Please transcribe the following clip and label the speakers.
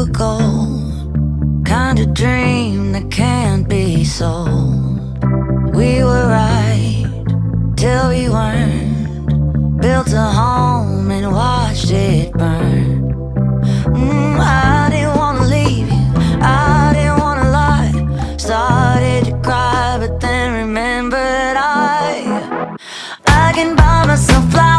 Speaker 1: a gold, kind of dream that can't be sold. We were right till we weren't, built a home and watched it burn. I didn't wanna leave you, I didn't wanna lie. Started to cry, but then remembered I can buy myself flowers.